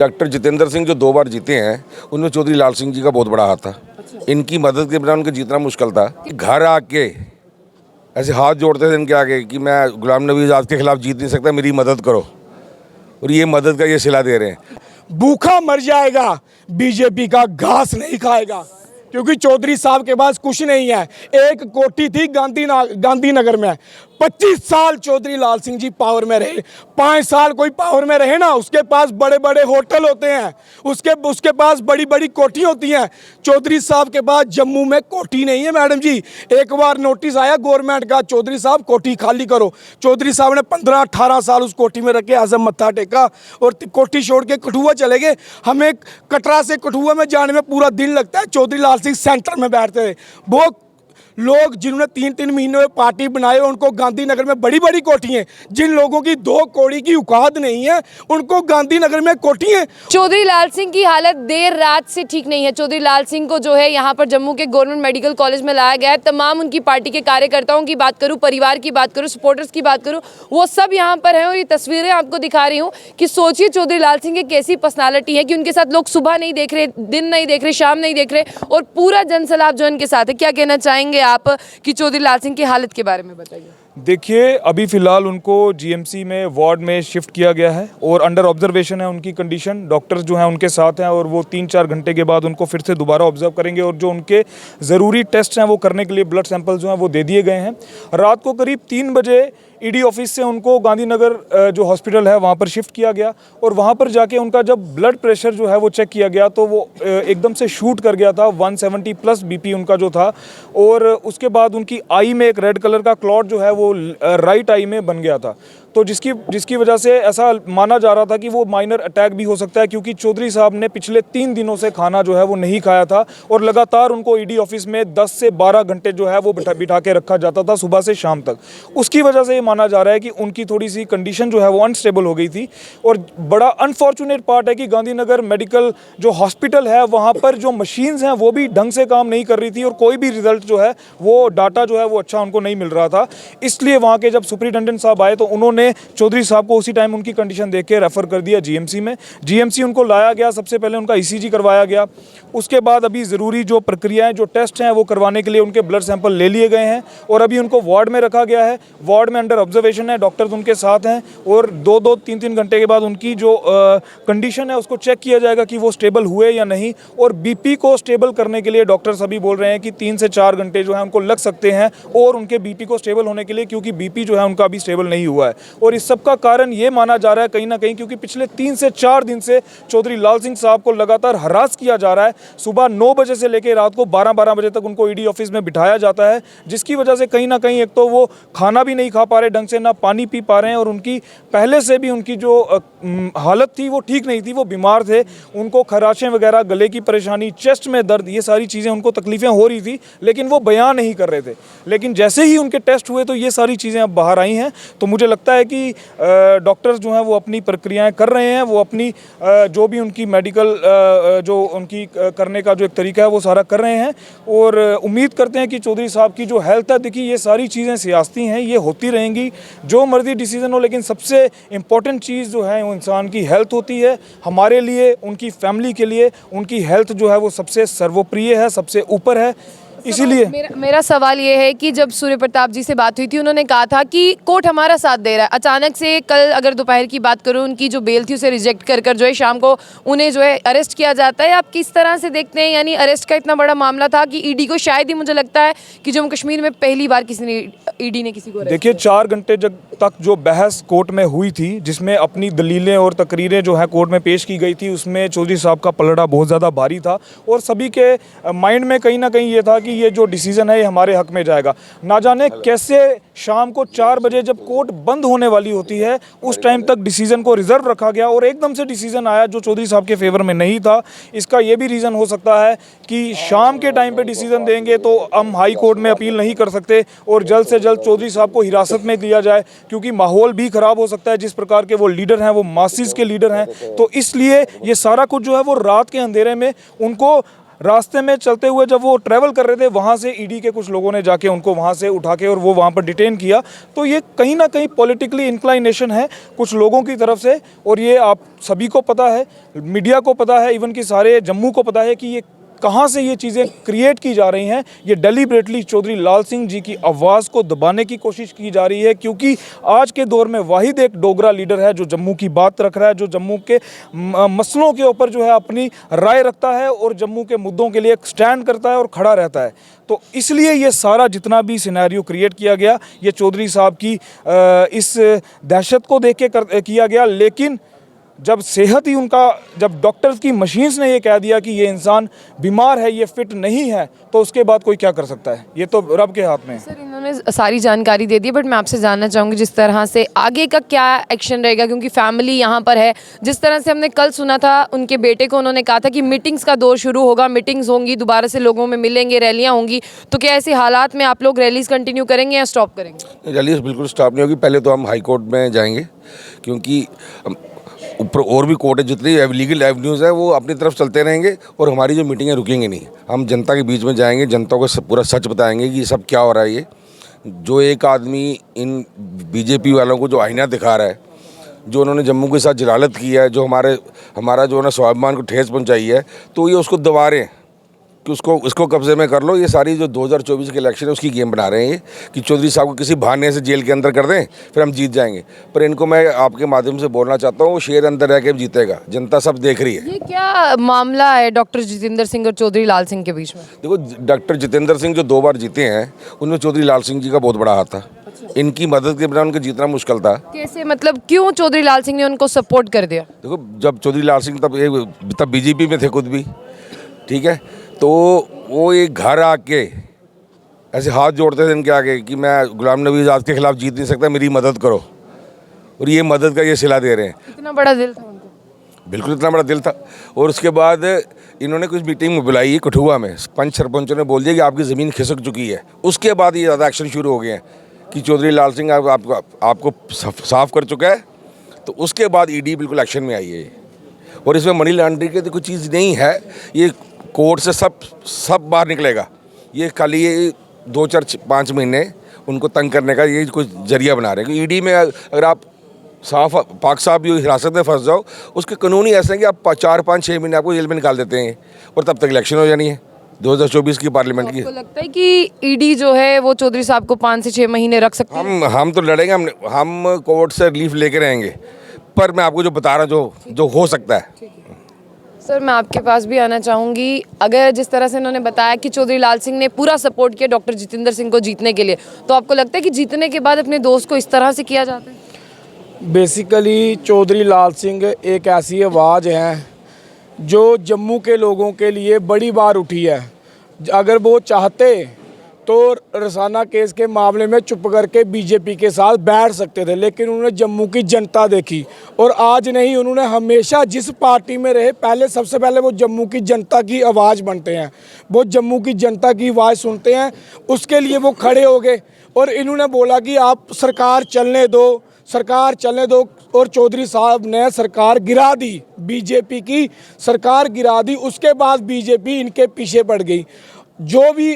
Doctor Jitendra Singh जो 2 बार जीते हैं, उनमें चौधरी लाल सिंह जी का बहुत बड़ा हाथ था। इनकी मदद के बिना उनका जीतना मुश्किल था। घर आके ऐसे हाथ जोड़ते थे इनके आगे कि मैं गुलाम नबी आज़ाद के खिलाफ जीत नहीं सकता, मेरी मदद करो, और ये मदद का ये सिला दे रहे हैं। भूखा मर जाएगा, बीजेपी का घास नहीं खाएगा, क्योंकि चौधरी साहब के पास कुछ नहीं है। एक कोठी थी गांधीनगर में। 25 साल चौधरी लाल सिंह जी पावर में रहे। 5 साल कोई पावर में रहे ना, उसके पास बड़े बड़े होटल होते हैं, उसके पास बड़ी बड़ी कोठी होती हैं। चौधरी साहब के पास जम्मू में कोठी नहीं है मैडम जी। एक बार नोटिस आया गवर्नमेंट का, चौधरी साहब कोठी खाली करो। चौधरी साहब ने 15-18 साल उस कोठी में रख के आजम मत्था टेका और कोठी छोड़ के कठुआ चले गए। हमें कटरा से कठुआ में जाने में पूरा दिन लगता है। चौधरी लाल सिंह सेंटर में बैठते थे। वो लोग जिन्होंने 3-3 महीनों में पार्टी बनाए, उनको गांधीनगर में बड़ी बड़ी कोठी हैं। जिन लोगों की 2 कौड़ी की औकात नहीं है, उनको गांधीनगर में कोठी है। चौधरी लाल सिंह की हालत देर रात से ठीक नहीं है। चौधरी लाल सिंह को जो है यहाँ पर जम्मू के गवर्नमेंट मेडिकल कॉलेज में लाया गया है। तमाम उनकी पार्टी के कार्यकर्ताओं की बात करूँ, परिवार की बात करूँ, सपोर्टर्स की बात करूँ, वो सब यहाँ पर हैं। और ये तस्वीरें आपको दिखा रही हूँ कि सोचिए चौधरी लाल सिंह की कैसी पर्सनालिटी है कि उनके साथ लोग सुबह नहीं देख रहे, दिन नहीं देख रहे, शाम नहीं देख रहे, और पूरा जनसैलाब जो इनके साथ है। क्या कहना चाहेंगे आप कि चौधरी लाल सिंह की हालत के बारे में बताइए। देखिए, अभी फ़िलहाल उनको जीएमसी में वार्ड में शिफ्ट किया गया है और अंडर ऑब्जर्वेशन है उनकी कंडीशन। डॉक्टर्स जो हैं उनके साथ हैं और वो 3-4 घंटे के बाद उनको फिर से दोबारा ऑब्जर्व करेंगे और जो उनके ज़रूरी टेस्ट हैं वो करने के लिए ब्लड सैंपल जो हैं वो दे दिए गए हैं। रात को करीब 3 बजे ईडी ऑफिस से उनको गांधीनगर जो हॉस्पिटल है वहाँ पर शिफ्ट किया गया और वहाँ पर जाके उनका जब ब्लड प्रेशर जो है वो चेक किया गया तो वो एकदम से शूट कर गया था। 170 प्लस बीपी उनका जो था, और उसके बाद उनकी आई में एक रेड कलर का क्लॉट जो है वो राइट आई में बन गया था। तो जिसकी वजह से ऐसा माना जा रहा था कि वो माइनर अटैक भी हो सकता है, क्योंकि चौधरी साहब ने पिछले 3 दिनों से खाना जो है वो नहीं खाया था और लगातार उनको ईडी ऑफिस में 10 से 12 घंटे जो है वो बिठा के रखा जाता था सुबह से शाम तक। उसकी वजह से ये माना जा रहा है कि उनकी थोड़ी सी कंडीशन जो है वो अनस्टेबल हो गई थी। और बड़ा अनफॉर्चुनेट पार्ट है कि गांधीनगर मेडिकल जो हॉस्पिटल है वहाँ पर जो मशीन्स हैं वो भी ढंग से काम नहीं कर रही थी और कोई भी रिजल्ट जो है वो डाटा जो है वो अच्छा उनको नहीं मिल रहा था। इसलिए वहाँ के जब सुपरिटेंडेंट साहब आए तो उन्होंने चौधरी साहब को उसी टाइम उनकी कंडीशन देख के रेफर कर दिया जीएमसी में। जीएमसी उनको लाया गया, सबसे पहले उनका ईसीजी करवाया गया। उसके बाद अभी ज़रूरी जो प्रक्रियाएं, जो टेस्ट हैं वो करवाने के लिए उनके ब्लड सैंपल ले लिए गए हैं और अभी उनको वार्ड में रखा गया है। वार्ड में अंडर ऑब्जर्वेशन है, डॉक्टर्स उनके साथ हैं और 2-2, 3-3 घंटे के बाद उनकी जो कंडीशन है उसको चेक किया जाएगा कि वो स्टेबल हुए या नहीं। और बीपी को स्टेबल करने के लिए डॉक्टर्स अभी बोल रहे हैं कि 3 से 4 घंटे जो है उनको लग सकते हैं और उनके बीपी को स्टेबल होने के लिए, क्योंकि बीपी जो है उनका अभी स्टेबल नहीं हुआ है। और इस सब का कारण ये माना जा रहा है कहीं ना कहीं क्योंकि पिछले 3 से 4 दिन से चौधरी लाल सिंह साहब को लगातार हरास किया जा रहा है। सुबह 9 बजे से लेकर रात को 12-12 बजे तक उनको ईडी ऑफिस में बिठाया जाता है, जिसकी वजह से कहीं ना कहीं एक तो वो खाना भी नहीं खा पा रहे ढंग से, ना पानी पी पा रहे हैं, और उनकी पहले से भी उनकी जो हालत थी वो ठीक नहीं थी, वो बीमार थे। उनको खराशें वगैरह, गले की परेशानी, चेस्ट में दर्द, ये सारी चीज़ें उनको तकलीफ़ें हो रही थी, लेकिन वो बयान नहीं कर रहे थे। लेकिन जैसे ही उनके टेस्ट हुए तो ये सारी चीज़ें अब बाहर आई हैं। तो मुझे लगता है कि डॉक्टर्स जो हैं वो अपनी प्रक्रियाएं कर रहे हैं, वो अपनी जो भी उनकी मेडिकल जो उनकी करने का जो एक तरीका है वो सारा कर रहे हैं और उम्मीद करते हैं कि चौधरी साहब की जो हेल्थ है, देखिए ये सारी चीज़ें सियासती हैं, ये होती रहेंगी, जो मर्जी डिसीजन हो, लेकिन सबसे इम्पॉर्टेंट चीज़ जो है वो इंसान की हेल्थ होती है। हमारे लिए, उनकी फैमिली के लिए उनकी हेल्थ जो है वो सबसे सर्वोप्रिय है, सबसे ऊपर है। इसीलिए मेरा सवाल ये है कि जब सूर्य प्रताप जी से बात हुई थी, उन्होंने कहा था कि कोर्ट हमारा साथ दे रहा है। अचानक से कल अगर दोपहर की बात करूं, उनकी जो बेल थी उसे रिजेक्ट कर जो है शाम को उन्हें जो है अरेस्ट किया जाता है। आप किस तरह से देखते हैं? यानी अरेस्ट का इतना बड़ा मामला था कि ईडी को शायद ही, मुझे लगता है कि जम्मू कश्मीर में पहली बार ईडी ने किसी को, देखिए 4 घंटे तक जो बहस कोर्ट में हुई थी, जिसमें अपनी दलीलें और तकरीरें जो है कोर्ट में पेश की गई थी, उसमें चौधरी साहब का पलड़ा बहुत ज़्यादा भारी था और सभी के माइंड में कहीं ना कहीं ये था कि ये जो डिसीजन है ये हमारे हक में जाएगा। ना जाने कैसे शाम को 4 बजे जब कोर्ट बंद होने वाली होती है उस टाइम तक डिसीजन को रिजर्व रखा गया और एकदम से डिसीजन आया जो चौधरी साहब के फेवर में नहीं था। इसका ये भी रीज़न हो सकता है कि शाम के टाइम पे डिसीजन देंगे तो हम हाई कोर्ट में अपील नहीं कर सकते और जल्द से जल्द चौधरी साहब को हिरासत में लिया जाए, क्योंकि माहौल भी ख़राब हो सकता है। जिस प्रकार के वो लीडर हैं, वो मासिस के लीडर हैं, तो इसलिए ये सारा कुछ जो है वो रात के अंधेरे में उनको रास्ते में चलते हुए जब वो ट्रैवल कर रहे थे, वहाँ से ईडी के कुछ लोगों ने जाके उनको वहाँ से उठा के और वो वहाँ पर डिटेन किया। तो ये कहीं ना कहीं पॉलिटिकली इंक्लाइनेशन है कुछ लोगों की तरफ से, और ये आप सभी को पता है, मीडिया को पता है, इवन कि सारे जम्मू को पता है कि ये कहाँ से ये चीज़ें क्रिएट की जा रही हैं। ये डेलिबरेटली चौधरी लाल सिंह जी की आवाज़ को दबाने की कोशिश की जा रही है, क्योंकि आज के दौर में वाहिद एक डोगरा लीडर है जो जम्मू की बात रख रहा है, जो जम्मू के मसलों के ऊपर जो है अपनी राय रखता है और जम्मू के मुद्दों के लिए स्टैंड करता है और खड़ा रहता है। तो इसलिए ये सारा जितना भी सिनेरियो क्रिएट किया गया, ये चौधरी साहब की इस दहशत को देख के किया गया। लेकिन जब सेहत ही उनका, जब डॉक्टर्स की मशीन्स ने ये कह दिया कि ये इंसान बीमार है, ये फिट नहीं है, तो उसके बाद कोई क्या कर सकता है? ये तो रब के हाथ में है। सर, इन्होंने सारी जानकारी दे दी, बट मैं आपसे जानना चाहूँगी जिस तरह से आगे का क्या एक्शन रहेगा, क्योंकि फैमिली यहाँ पर है। जिस तरह से हमने कल सुना था उनके बेटे को, उन्होंने कहा था कि मीटिंग्स का दौर शुरू होगा, मीटिंग्स होंगी, दोबारा से लोगों में मिलेंगे, रैलियाँ होंगी। तो क्या ऐसे हालात में आप लोग रैलीज कंटिन्यू करेंगे या स्टॉप करेंगे? रैलीज बिल्कुल स्टॉप नहीं होगी। पहले तो हम हाई कोर्ट में जाएंगे, क्योंकि ऊपर और भी कोर्ट है, जितनी लीगल एवेन्यूज़ है वो अपनी तरफ चलते रहेंगे और हमारी जो मीटिंगें रुकेंगी नहीं। हम जनता के बीच में जाएंगे, जनता को पूरा सच बताएंगे कि ये सब क्या हो रहा है। ये जो एक आदमी इन बीजेपी वालों को जो आईना दिखा रहा है, जो उन्होंने जम्मू के साथ जलालत की है, जो हमारा जो है ना स्वाभिमान को ठेस पहुंचाई है, तो ये उसको दबा रहे हैं कि उसको कब्जे में कर लो। ये सारी जो 2024 के इलेक्शन है उसकी गेम बना रहे हैं ये, कि चौधरी साहब को किसी बहाने से जेल के अंदर कर दें, फिर हम जीत जाएंगे। पर इनको मैं आपके माध्यम से बोलना चाहता हूँ, वो शेर अंदर रह के जीतेगा, जनता सब देख रही है। ये क्या मामला है डॉक्टर जितेंद्र सिंह और चौधरी लाल सिंह के बीच में? देखो, डॉक्टर जितेंद्र सिंह जो 2 बार जीते हैं, उनमें चौधरी लाल सिंह जी का बहुत बड़ा हाथ था। इनकी मदद के बिना उनका जीतना मुश्किल था। कैसे, मतलब क्यों चौधरी लाल सिंह ने उनको सपोर्ट कर दिया? देखो, जब चौधरी लाल सिंह तब बीजेपी में थे खुद भी, ठीक है, तो वो एक घर आके ऐसे हाथ जोड़ते थे इनके आगे कि मैं गुलाम नबी आज़ाद के खिलाफ जीत नहीं सकता, मेरी मदद करो। और ये मदद का ये सिला दे रहे हैं। इतना बड़ा दिल था उनको? बिल्कुल इतना बड़ा दिल था। और उसके बाद इन्होंने कुछ मीटिंग में बुलाई कठुआ में, पंच सरपंचों ने बोल दिया कि आपकी ज़मीन खिसक चुकी है। उसके बाद ये ज़्यादा एक्शन शुरू हो गए हैं कि चौधरी लाल सिंह आपको साफ कर चुका है। तो उसके बाद ईडी बिल्कुल एक्शन में आई है। और इसमें मनी लॉन्ड्रिंग की तो कोई चीज़ नहीं है। ये कोर्ट से सब बाहर निकलेगा। ये खाली ये 2-4-5 महीने उनको तंग करने का ये कोई जरिया बना रहे हैं। ईडी में अगर आप पाक साहब भी हिरासत में फंस जाओ, उसके कानून ही ऐसे हैं कि आप 4-5-6 महीने आपको जेल में निकाल देते हैं और तब तक इलेक्शन हो जानी है 2024 की पार्लियामेंट की। आपको लगता है कि ईडी जो है वो चौधरी साहब को 5 से 6 महीने रख सकते हैं? हम तो लड़ेंगे, हम कोर्ट से रिलीफ लेके रहेंगे। पर मैं आपको जो बता रहा हूँ जो हो सकता है। सर, मैं आपके पास भी आना चाहूँगी। अगर जिस तरह से उन्होंने बताया कि चौधरी लाल सिंह ने पूरा सपोर्ट किया डॉक्टर जितेंद्र सिंह को जीतने के लिए, तो आपको लगता है कि जीतने के बाद अपने दोस्त को इस तरह से किया जाता है? बेसिकली चौधरी लाल सिंह एक ऐसी आवाज़ है जो जम्मू के लोगों के लिए बड़ी बार उठी है। अगर वो चाहते तो रसाना केस के मामले में चुप करके बीजेपी के साथ बैठ सकते थे, लेकिन उन्होंने जम्मू की जनता देखी। और आज नहीं, उन्होंने हमेशा जिस पार्टी में रहे, सबसे पहले वो जम्मू की जनता की आवाज़ बनते हैं। वो जम्मू की जनता की आवाज़ सुनते हैं, उसके लिए वो खड़े हो गए। और इन्होंने बोला कि आप सरकार चलने दो, सरकार चलने दो। और चौधरी साहब ने सरकार गिरा दी, बीजेपी की सरकार गिरा दी। उसके बाद बीजेपी इनके पीछे पड़ गई। जो भी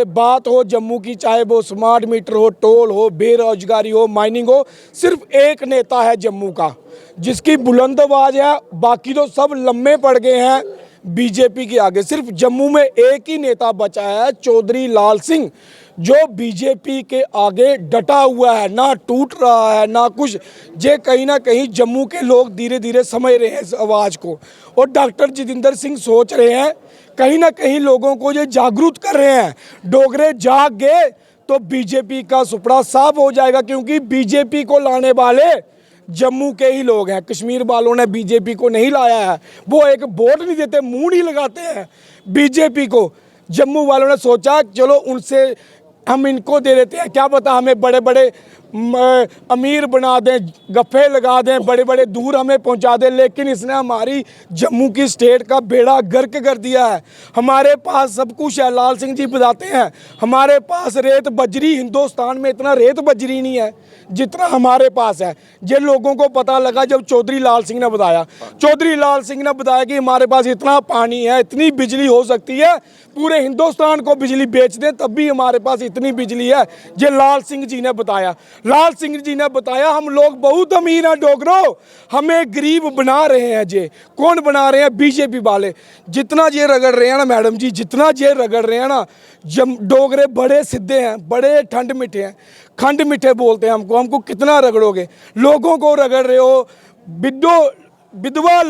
बात हो जम्मू की, चाहे वो स्मार्ट मीटर हो, टोल हो, बेरोजगारी हो, माइनिंग हो, सिर्फ एक नेता है जम्मू का जिसकी बुलंद आवाज़ है। बाकी तो सब लम्बे पड़ गए हैं बीजेपी के आगे। सिर्फ जम्मू में एक ही नेता बचा है, चौधरी लाल सिंह, जो बीजेपी के आगे डटा हुआ है, ना टूट रहा है ना कुछ। जे कहीं ना कहीं जम्मू के लोग धीरे धीरे समझ रहे हैं इस आवाज़ को। और डॉक्टर जितेंद्र सिंह सोच रहे हैं, कहीं ना कहीं लोगों को ये जागरूक कर रहे हैं। डोगरे जाग गए तो बीजेपी का सुपड़ा साफ हो जाएगा, क्योंकि बीजेपी को लाने वाले जम्मू के ही लोग हैं। कश्मीर वालों ने बीजेपी को नहीं लाया है। वो एक वोट नहीं देते, मुंह नहीं लगाते हैं बीजेपी को। जम्मू वालों ने सोचा चलो उनसे हम इनको दे देते हैं, क्या पता हमें बड़े बड़े अमीर बना दें, गफ्फे लगा दें, बड़े बड़े दूर हमें पहुंचा दें, लेकिन इसने हमारी जम्मू की स्टेट का बेड़ा गर्क कर दिया है। हमारे पास सब कुछ है, लाल सिंह जी बताते हैं हमारे पास रेत बजरी, हिंदुस्तान में इतना रेत बजरी नहीं है जितना हमारे पास है। ये लोगों को पता लगा जब चौधरी लाल सिंह ने बताया। चौधरी लाल सिंह ने बताया कि हमारे पास इतना पानी है, इतनी बिजली हो सकती है, पूरे हिंदुस्तान को बिजली बेच दें तब भी हमारे पास इतनी बिजली है। ये लाल सिंह जी ने बताया। लाल सिंह जी ने बताया हम लोग बहुत अमीर हैं डोगरो, हमें गरीब बना रहे हैं। ये कौन बना रहे हैं? बीजेपी वाले। जितना ये रगड़ रहे हैं ना मैडम जी, जितना ये रगड़ रहे हैं ना, डोगरे बड़े सीधे हैं, बड़े ठंड मीठे हैं, खंड मीठे बोलते हैं हमको कितना रगड़ोगे? लोगों को रगड़ रहे हो, विधवा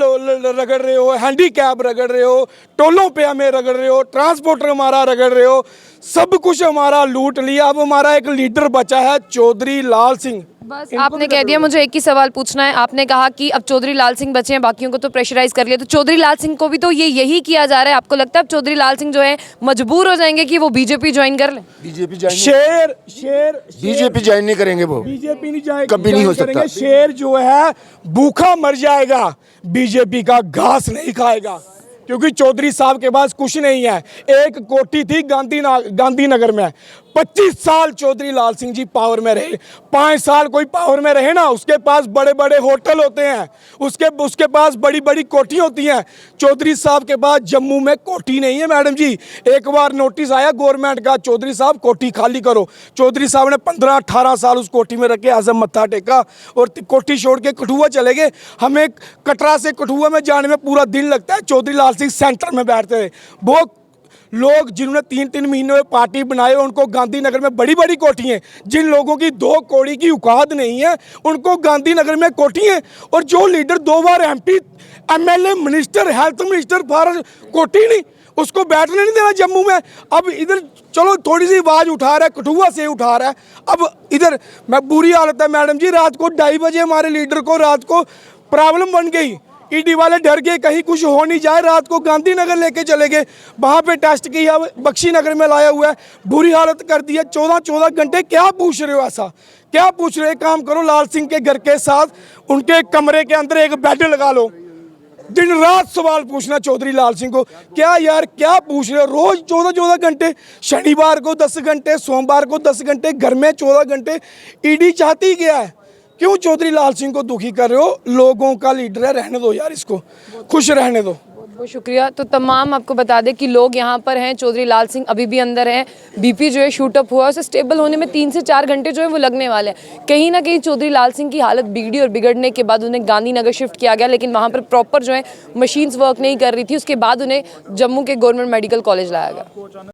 रगड़ रहे हो, हैंडीकैप रगड़ रहे हो, टोलों पे हमें रगड़ रहे हो, ट्रांसपोर्टर हमारा रगड़ रहे हो, सब कुछ हमारा लूट लिया। अब हमारा एक लीडर बचा है चौधरी लाल सिंह। बस आपने कह दिया। मुझे एक ही सवाल पूछना है। आपने कहा कि अब चौधरी लाल सिंह बचे हैं, बाकियों को तो प्रेशराइज कर लिया, तो चौधरी लाल सिंह को भी तो यही किया जा रहा है। आपको लगता है अब चौधरी लाल सिंह जो है मजबूर हो जाएंगे कि वो बीजेपी ज्वाइन कर लें? बीजेपी ज्वाइन शेर बीजेपी ज्वाइन नहीं करेंगे, वो बीजेपी नहीं जाएगी, कभी नहीं हो सकता। शेर जो है भूखा मर जाएगा, बीजेपी का घास नहीं खाएगा, क्योंकि चौधरी साहब के पास कुछ नहीं है। एक कोठी थी गांधीनगर में, 25 साल चौधरी लाल सिंह जी पावर में रहे। 5 साल कोई पावर में रहे ना, उसके पास बड़े बड़े होटल होते हैं, उसके पास बड़ी बड़ी कोठी होती हैं। चौधरी साहब के पास जम्मू में कोठी नहीं है मैडम जी। एक बार नोटिस आया गवर्नमेंट का, चौधरी साहब कोठी खाली करो। चौधरी साहब ने 15-18 साल उस कोठी में रखे, आजम मत्था टेका और कोठी छोड़ के कठुआ चले गए। हमें कटरा से कठुआ में जाने में पूरा दिन लगता है। चौधरी लाल सिंह सेंटर में बैठते थे। वो लोग जिन्होंने 3-3 महीनों में पार्टी बनाए, उनको गांधीनगर में बड़ी बड़ी कोठी हैं। जिन लोगों की 2 कौड़ी की औकात नहीं है, उनको गांधीनगर में कोठी है। और जो लीडर 2 बार MP, MLA, minister, health minister, Bharat कोठी नहीं, उसको बैठने नहीं देना जम्मू में। अब इधर चलो थोड़ी सी आवाज़ उठा रहा है, कठुआ से उठा रहा है। अब इधर मैं बुरी हालत है मैडम जी। रात को 2:30 बजे हमारे लीडर को रात को प्रॉब्लम बन गई। ईडी वाले डर गए कहीं कुछ हो नहीं जाए, रात को गांधीनगर लेके चले गए, वहाँ पे टेस्ट किया, बख्शी नगर में लाया हुआ है, बुरी हालत कर दी है। 14 घंटे क्या पूछ रहे हो? ऐसा क्या पूछ रहे हो? काम करो, लाल सिंह के घर के साथ उनके कमरे के अंदर एक बेड लगा लो, दिन रात सवाल पूछना चौधरी लाल सिंह को। क्या यार क्या पूछ रहे हो? रोज 14 घंटे, शनिवार को 10 घंटे, सोमवार को 10 घंटे, घर में 14 घंटे। ईडी चाहती क्या है? क्यों चौधरी लाल सिंह को दुखी कर रहे हो? लोगों का लीडर है, रहने दो यार, इसको खुश रहने दो। बहुत शुक्रिया। तो तमाम आपको बता दें कि लोग यहाँ पर हैं, चौधरी लाल सिंह अभी भी अंदर हैं। बीपी जो है शूट अप हुआ है, उसे स्टेबल होने में 3 से 4 घंटे जो है वो लगने वाले हैं। कहीं ना कहीं चौधरी लाल सिंह की हालत बिगड़ी और बिगड़ने के बाद उन्हें गांधीनगर शिफ्ट किया गया, लेकिन वहाँ पर प्रॉपर जो है मशीन्स वर्क नहीं कर रही थी। उसके बाद उन्हें जम्मू के गवर्नमेंट मेडिकल कॉलेज लाया गया।